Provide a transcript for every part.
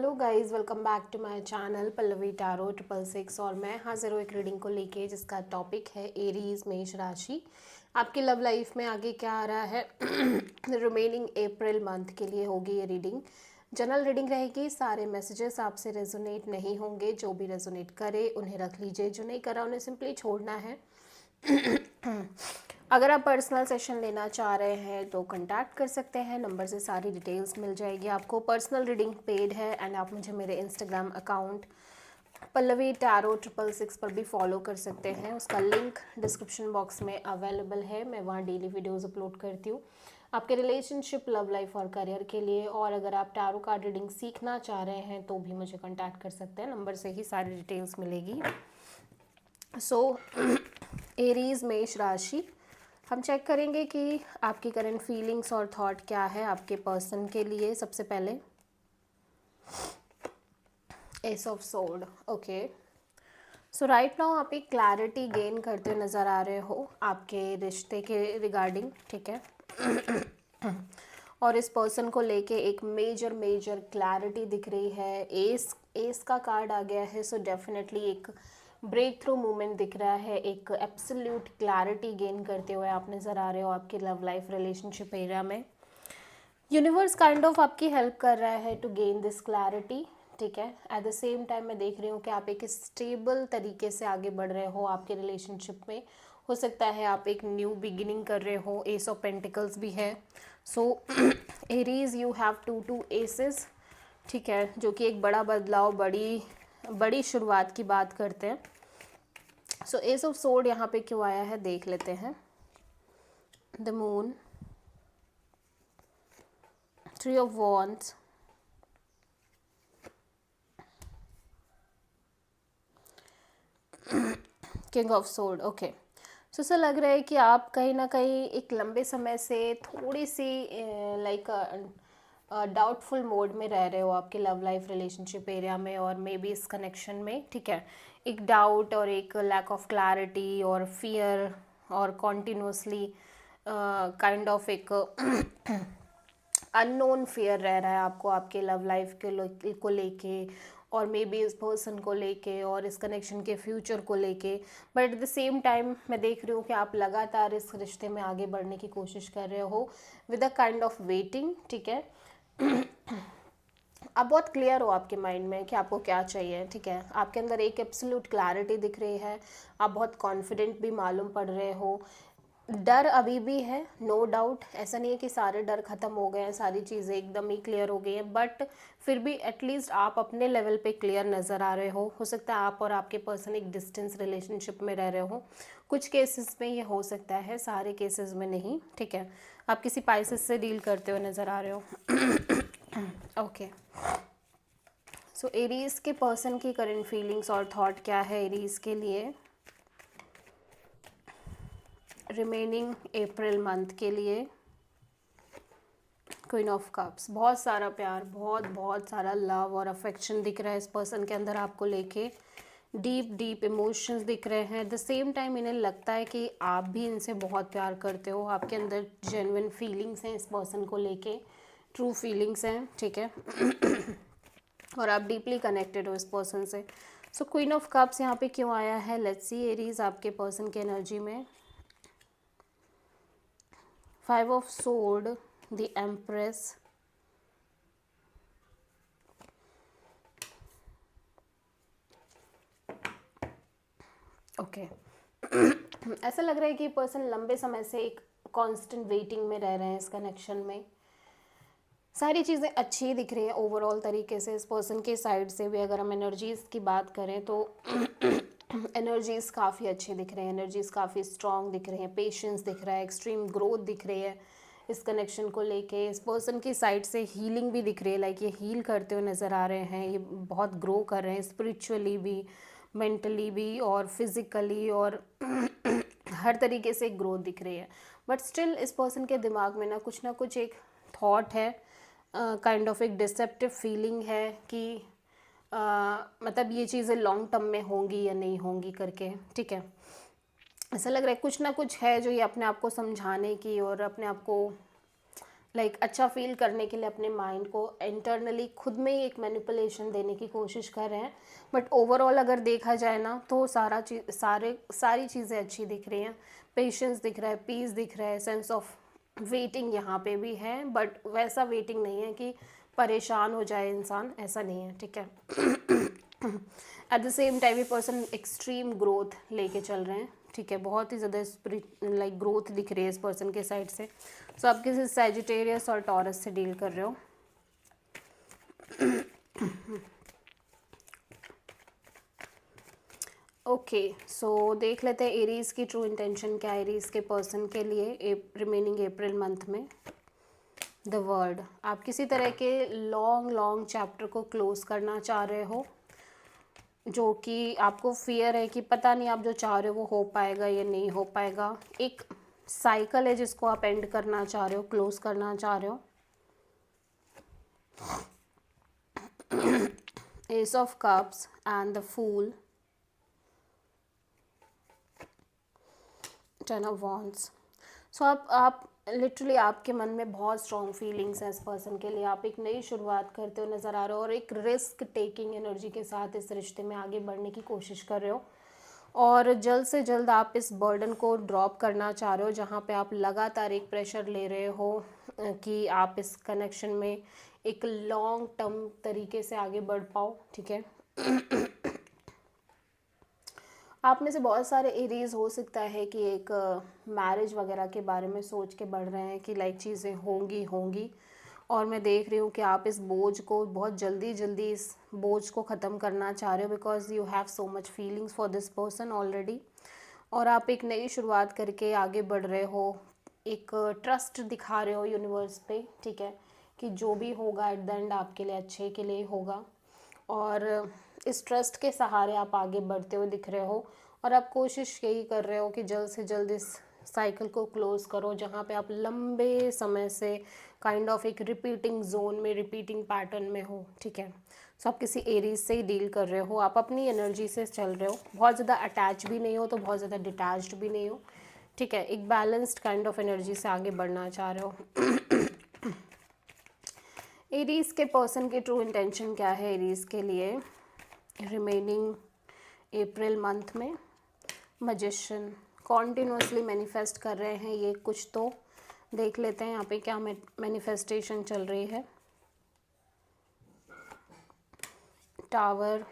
Hello guys, welcome back to my channel Pallavi tarot 666। और मैं हाजिर हूँ एक रीडिंग को लेके जिसका टॉपिक है एरीज मेष राशि। आपकी लव लाइफ में आगे क्या आ रहा है रिमेनिंग अप्रैल मंथ के लिए होगी ये रीडिंग। जनरल रीडिंग रहेगी, सारे मैसेजेस आपसे रेजोनेट नहीं होंगे। जो भी रेजोनेट करे उन्हें रख लीजिए, जो नहीं करा उन्हें सिंपली छोड़ना है। अगर आप पर्सनल सेशन लेना चाह रहे हैं तो कांटेक्ट कर सकते हैं, नंबर से सारी डिटेल्स मिल जाएगी आपको। पर्सनल रीडिंग पेड है एंड आप मुझे मेरे इंस्टाग्राम अकाउंट पल्लवी टैरो 666 पर भी फॉलो कर सकते हैं। उसका लिंक डिस्क्रिप्शन बॉक्स में अवेलेबल है। मैं वहाँ डेली वीडियोस अपलोड करती हूँ आपके रिलेशनशिप, लव लाइफ और करियर के लिए। और अगर आप टैरो कार्ड रीडिंग सीखना चाह रहे हैं तो भी मुझे कांटेक्ट कर सकते हैं, नंबर से ही सारी डिटेल्स मिलेगी। एरीज मेष राशि, हम चेक करेंगे कि आपकी करंट फीलिंग्स और थॉट क्या है आपके पर्सन के लिए। सबसे पहले S of sword. Okay, so right now आप एक क्लैरिटी गेन करते हुए नज़र आ रहे हो आपके रिश्ते के रिगार्डिंग, ठीक है। और इस पर्सन को लेके एक मेजर क्लैरिटी दिख रही है। एस का कार्ड आ गया है, सो डेफिनेटली एक ब्रेक थ्रू मूवमेंट दिख रहा है। एक एब्सोल्यूट क्लैरिटी गेन करते हुए आप नज़र आ रहे हो आपके लव लाइफ रिलेशनशिप एरिया में। यूनिवर्स काइंड ऑफ आपकी हेल्प कर रहा है टू गेन दिस क्लैरिटी, ठीक है। एट द सेम टाइम मैं देख रही हूँ कि आप एक स्टेबल तरीके से आगे बढ़ रहे हो आपके रिलेशनशिप में। हो सकता है आप एक न्यू बिगिनिंग कर रहे हो। एस ऑफ पेंटिकल्स भी है। So Aries, you have two aces, ठीक है, जो कि एक बड़ा बदलाव, बड़ी शुरुआत की बात करते हैं। सो एस ऑफ सोर्ड यहाँ पे क्यों आया है देख लेते हैं। The moon, three of wands, king of sword. Okay, so ऐसा लग रहा है कि आप कहीं ना कहीं एक लंबे समय से थोड़ी सी लाइक डाउटफुल मोड में रह रहे हो आपके लव लाइफ रिलेशनशिप एरिया में और मे बी इस कनेक्शन में, ठीक है। एक डाउट और एक लैक ऑफ क्लैरिटी और फियर और कॉन्टिन्यूसली काइंड ऑफ एक अननोन फियर रह रहा है आपको आपके लव लाइफ को लेके और मे बी इस पर्सन को लेके और इस कनेक्शन के फ्यूचर को लेके। But at the same time मैं देख रही हूँ कि आप लगातार इस रिश्ते में आगे बढ़ने की कोशिश कर रहे हो with a kind of waiting, ठीक है। आप बहुत क्लियर हो आपके माइंड में कि आपको क्या चाहिए, ठीक है। आपके अंदर एक एब्सोल्यूट क्लैरिटी दिख रही है। आप बहुत कॉन्फिडेंट भी मालूम पड़ रहे हो। डर अभी भी है, नो डाउट। ऐसा नहीं है कि सारे डर खत्म हो गए हैं, सारी चीज़ें एकदम ही क्लियर हो गई हैं, बट फिर भी एटलीस्ट आप अपने लेवल पे क्लियर नज़र आ रहे हो सकता है आप और आपके पर्सन एक डिस्टेंस रिलेशनशिप में रह रहे हो। कुछ केसेस में ये हो सकता है, सारे केसेस में नहीं, ठीक है। आप किसी पाइसेस से डील करते हुए नज़र आ रहे हो। ओके, सो एरीज के पर्सन की करंट फीलिंग्स और थॉट क्या है एरीज के लिए रिमेनिंग अप्रैल मंथ के लिए। क्वीन ऑफ कप्स, बहुत सारा प्यार, बहुत सारा लव और अफेक्शन दिख रहा है इस पर्सन के अंदर आपको लेके। डीप इमोशंस दिख रहे हैं। एट द सेम टाइम इन्हें लगता है कि आप भी इनसे बहुत प्यार करते हो। आपके अंदर जेन्युइन फीलिंग्स हैं इस पर्सन को लेके, ट्रू फीलिंग्स हैं, ठीक है। और आप डीपली कनेक्टेड हो इस पर्सन से। सो क्वीन ऑफ कप्स यहाँ पे क्यों आया है, लेट्स सी एरीज आपके पर्सन के एनर्जी में। Five of sword, the empress, okay. ऐसा लग रहा है कि पर्सन लंबे समय से एक कांस्टेंट वेटिंग में रह रहे हैं इस कनेक्शन में। सारी चीज़ें अच्छी दिख रही हैं ओवरऑल तरीके से इस पर्सन के साइड से भी। अगर हम एनर्जीज़ की बात करें तो एनर्जीज़ काफ़ी अच्छी दिख रही हैं, एनर्जीज़ काफ़ी स्ट्रॉन्ग दिख रही हैं, पेशेंस दिख रहा है, एक्सट्रीम ग्रोथ दिख रही है इस कनेक्शन को लेके। इस पर्सन की साइड से हीलिंग भी दिख रही है, लाइक ये हील करते हुए नज़र आ रहे हैं, ये बहुत ग्रो कर रहे हैं स्पिरिचुअली भी, मेंटली भी और फिज़िकली, और हर तरीके से एक ग्रोथ दिख रही है। बट स्टिल इस पर्सन के दिमाग में ना कुछ एक थॉट है, काइंड ऑफ एक डिसेप्टिव फीलिंग है कि मतलब ये चीज़ें लॉन्ग टर्म में होंगी या नहीं होंगी करके, ठीक है। ऐसा लग रहा है कुछ ना कुछ है जो ये अपने आप को समझाने की और अपने आप को लाइक अच्छा फील करने के लिए अपने माइंड को इंटरनली खुद में ही एक मैनिपुलेशन देने की कोशिश कर रहे हैं। बट ओवरऑल अगर देखा जाए ना तो सारी चीज़ें अच्छी दिख रही हैं। पेशेंस दिख रहा है, पीस दिख रहा है, सेंस ऑफ वेटिंग यहाँ पे भी है, बट वैसा वेटिंग नहीं है कि परेशान हो जाए इंसान, ऐसा नहीं है, ठीक है। एट द सेम टाइम ये पर्सन एक्सट्रीम ग्रोथ लेके चल रहे हैं, ठीक है। बहुत ही ज़्यादा लाइक ग्रोथ दिख रही है इस पर्सन के साइड से। सो आप किसी सैजिटेरियस और टॉरस से डील कर रहे हो। ओके, सो देख लेते हैं एरीज की ट्रू इंटेंशन क्या है एरीज के पर्सन के लिए रिमेनिंग अप्रैल मंथ में। द वर्ड, आप किसी तरह के लॉन्ग लॉन्ग चैप्टर को क्लोज करना चाह रहे हो, जो कि आपको फियर है कि पता नहीं आप जो चाह रहे हो वो हो पाएगा या नहीं हो पाएगा। एक साइकिल है जिसको आप एंड करना चाह रहे हो, क्लोज करना चाह रहे हो। Ace of cups and the fool, ten of wands. So आप लिटरली आपके मन में बहुत स्ट्रॉन्ग फीलिंग्स हैं इस पर्सन के लिए। आप एक नई शुरुआत करते हो नज़र आ रहे हो और एक रिस्क टेकिंग एनर्जी के साथ इस रिश्ते में आगे बढ़ने की कोशिश कर रहे हो। और जल्द से जल्द आप इस बर्डन को ड्रॉप करना चाह रहे हो, जहाँ पे आप लगातार एक प्रेशर ले रहे हो कि आप इस कनेक्शन में एक लॉन्ग टर्म तरीके से आगे बढ़ पाओ, ठीक है। आप में से बहुत सारे एरीज हो सकता है कि एक मैरिज वगैरह के बारे में सोच के बढ़ रहे हैं कि लाइक चीज़ें होंगी। और मैं देख रही हूँ कि आप इस बोझ को बहुत जल्दी इस बोझ को ख़त्म करना चाह रहे हो, because you have so much feelings for this person already. और आप एक नई शुरुआत करके आगे बढ़ रहे हो, एक ट्रस्ट दिखा रहे हो यूनिवर्स पे, ठीक है, कि जो भी होगा एट द एंड आपके लिए अच्छे के लिए होगा। और इस ट्रस्ट के सहारे आप आगे बढ़ते हुए दिख रहे हो। और आप कोशिश यही कर रहे हो कि जल्द से जल्द इस साइकिल को क्लोज़ करो, जहाँ पे आप लंबे समय से काइंड ऑफ एक रिपीटिंग जोन में, रिपीटिंग पैटर्न में हो, ठीक है। सो आप किसी एरीज से ही डील कर रहे हो, आप अपनी एनर्जी से चल रहे हो, बहुत ज़्यादा अटैच भी नहीं हो तो बहुत ज़्यादा डिटैच्ड भी नहीं हो, ठीक है। एक बैलेंस्ड काइंड ऑफ एनर्जी से आगे बढ़ना चाह रहे हो। एरीज के पर्सन की ट्रू इंटेंशन क्या है एरीज के लिए रिमेनिंग अप्रैल मंथ में। मैजिशियन, कॉन्टिन्यूसली मैनिफेस्ट कर रहे हैं ये कुछ, तो देख लेते हैं यहाँ पे क्या मैनिफेस्टेशन चल रही है। Tower,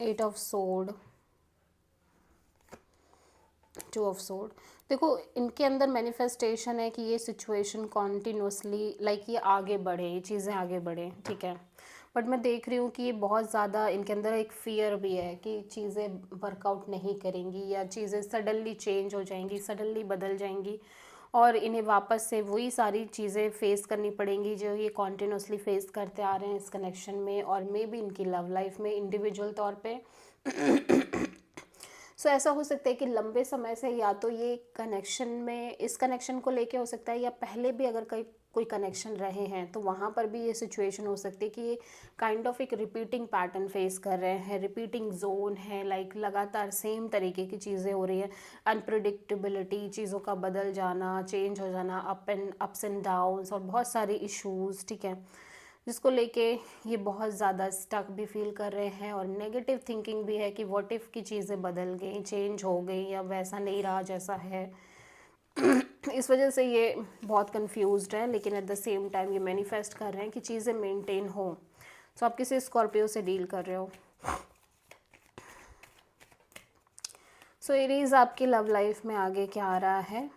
eight of sword, two of sword. देखो इनके अंदर मैनिफेस्टेशन है कि ये सिचुएशन कॉन्टिन्यूसली लाइक ये आगे बढ़े, ये चीज़ें आगे बढ़े, ठीक है। बट मैं देख रही हूँ कि ये बहुत ज़्यादा इनके अंदर एक फ़ियर भी है कि चीज़ें वर्कआउट नहीं करेंगी या चीज़ें सडनली चेंज हो जाएंगी, सडनली बदल जाएंगी और इन्हें वापस से वही सारी चीज़ें फेस करनी पड़ेंगी जो ये कॉन्टिन्यूसली फेस करते आ रहे हैं इस कनेक्शन में, और मे बी इनकी लव लाइफ में इंडिविजुअल तौर पे। सो ऐसा हो सकता है कि लंबे समय से या तो ये कनेक्शन में इस कनेक्शन को लेके हो सकता है, या पहले भी अगर कोई कनेक्शन रहे हैं तो वहाँ पर भी ये सिचुएशन हो सकती है कि ये काइंड ऑफ एक रिपीटिंग पैटर्न फेस कर रहे हैं, रिपीटिंग जोन है, लाइक लगातार सेम तरीके की चीज़ें हो रही है, अनप्रिडिक्टेबिलिटी, चीज़ों का बदल जाना, चेंज हो जाना, अप्स एंड डाउन्स और बहुत सारी इश्यूज़, ठीक है, जिसको लेके ये बहुत ज़्यादा स्टक भी फील कर रहे हैं। और नेगेटिव थिंकिंग भी है कि व्हाट इफ़ की चीज़ें बदल गई, चेंज हो गई या वैसा नहीं रहा जैसा है। इस वजह से ये बहुत कंफ्यूज्ड है, लेकिन एट द सेम टाइम ये मैनिफेस्ट कर रहे हैं कि चीज़ें मेंटेन हो। सो आप किसी स्कॉर्पियो से डील कर रहे हो। सो एरीज आपकी लव लाइफ में आगे क्या आ रहा है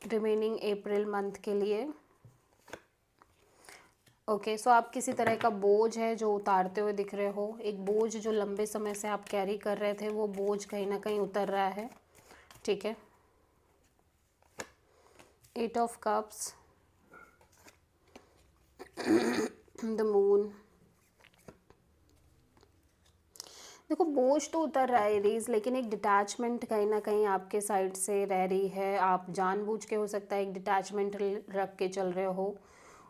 रिमेनिंग अप्रैल मंथ के लिए। ओके, सो आप किसी तरह का बोझ है जो उतारते हुए दिख रहे हो, एक बोझ जो लंबे समय से आप कैरी कर रहे थे, वो बोझ कहीं ना कहीं उतर रहा है, ठीक है। Eight of cups, the moon. देखो बोझ तो उतर रहा है एरीज, लेकिन एक डिटैचमेंट कहीं ना कहीं आपके साइड से रह रही है। आप जानबूझ के हो सकता है एक डिटैचमेंट रख के चल रहे हो,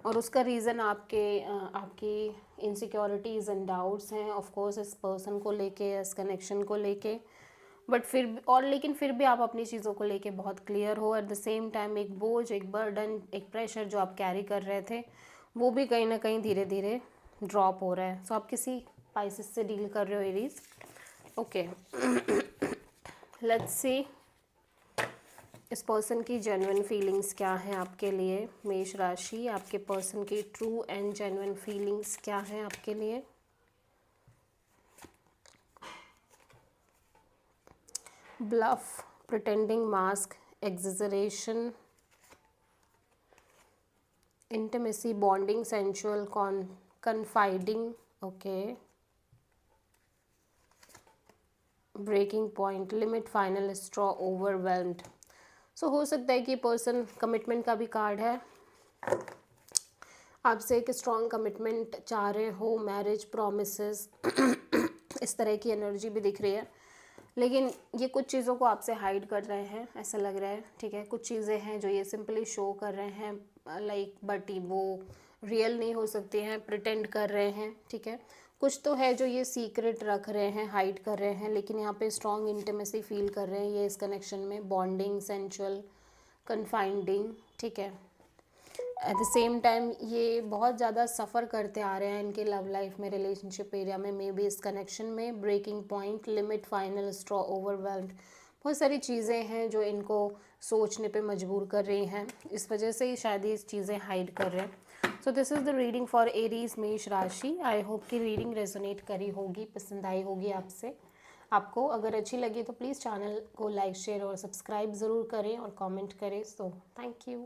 और उसका रीज़न आपकी इनसिक्योरिटीज़ एंड डाउट्स हैं ऑफ कोर्स इस पर्सन को लेके, इस कनेक्शन को लेके। बट फिर और लेकिन फिर भी आप अपनी चीज़ों को लेके बहुत क्लियर हो। एट द सेम टाइम एक बोझ, एक बर्डन, एक प्रेशर जो आप कैरी कर रहे थे वो भी कहीं ना कहीं धीरे धीरे ड्रॉप हो रहा है। सो आप किसी पाइसेस से डील कर रहे हो, एरीज। ओके, लेट्स सी इस पर्सन की जेन्युइन फीलिंग्स क्या हैं आपके लिए। मेष राशि, आपके पर्सन की ट्रू एंड जेन्युइन फीलिंग्स क्या हैं आपके लिए। Bluff, pretending, mask, exaggeration, intimacy, bonding, sensual, confiding, okay, breaking point, limit, final straw, overwhelmed. So हो सकता है कि पर्सन कमिटमेंट का भी कार्ड है, आपसे एक स्ट्रॉन्ग कमिटमेंट चाह रहे हो, मैरिज, प्रॉमिसेस, इस तरह की एनर्जी भी दिख रही है। लेकिन ये कुछ चीज़ों को आपसे हाइड कर रहे हैं, ऐसा लग रहा है, ठीक है। कुछ चीज़ें हैं जो ये सिंपली शो कर रहे हैं लाइक, बट वो रियल नहीं हो सकती हैं, प्रिटेंड कर रहे हैं, ठीक है। कुछ तो है जो ये सीक्रेट रख रहे हैं, हाइड कर रहे हैं, लेकिन यहाँ पे स्ट्रॉन्ग इंटीमेसी फील कर रहे हैं ये इस कनेक्शन में, बॉन्डिंग, सेंशुअल, कन्फाइंडिंग, ठीक है। एट द सेम टाइम ये बहुत ज़्यादा सफ़र करते आ रहे हैं इनके लव लाइफ में, रिलेशनशिप एरिया में, मे बी इस कनेक्शन में। Breaking point, limit, final straw, overwhelmed, बहुत सारी चीज़ें हैं जो इनको सोचने पे मजबूर कर रही हैं, इस वजह से ही शायद ये चीज़ें हाइड कर रहे हैं। So this is the reading for Aries, मेष राशि। आई होप कि रीडिंग रेजोनेट करी होगी, पसंद आई होगी आपसे। आपको अगर अच्छी लगी तो प्लीज़ चैनल को लाइक, शेयर और सब्सक्राइब ज़रूर करें और कमेंट करें। So thank you.